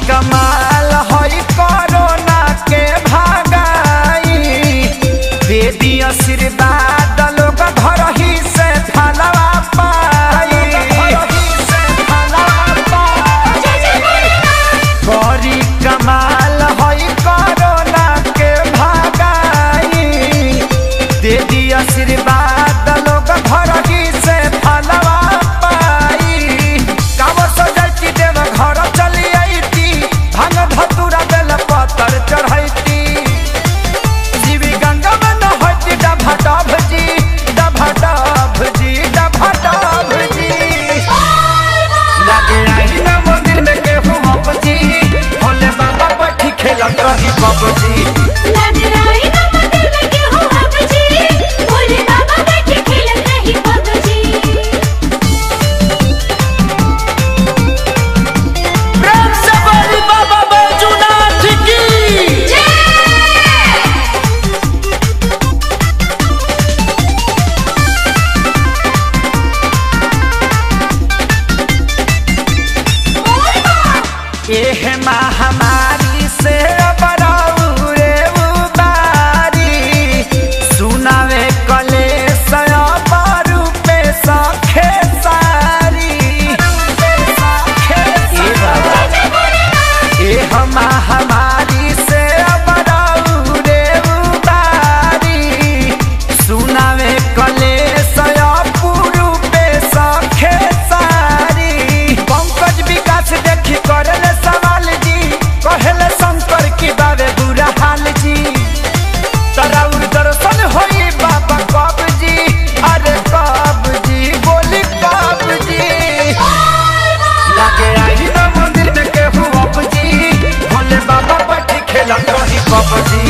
कमाल हई कोरोना के भागाई, दे दी आशीर्वाद लोग घर ही से फलवा पाई। बड़ी कमाल हई कोरोना के भागाई, दे दी आशीर्वाद लोग घर ही से फलवा पाई। कावर सजाती देव घर चली आईती, भांग धतूरा बेल पत्तर चढ़ैती। जीवी गंगा में न होती डभाडभ जी, डभाडभ जी, डभाडभ जी। लगे आई न मंदिर में केहू हपजी, भोले बाबा बैठी खेलत रही पबजी। एह महामारी से बरौरे उबारी, सुनावे कलेश बरू पे सखे सारी। एह महामारी से बरौरे उबारी, सुनावे कलेश पुरु पे सखे सारी। पंकज विकास देखी करले कहले शंकर की बाबे बुरा हाल जी, तराउर दर्शन होई बाबा कब जी, अरे कब जी, बोली कब जी। लगे आई न मंदिर में केहू अब जी, भोले बाबा बैठी खेलत रही कब जी।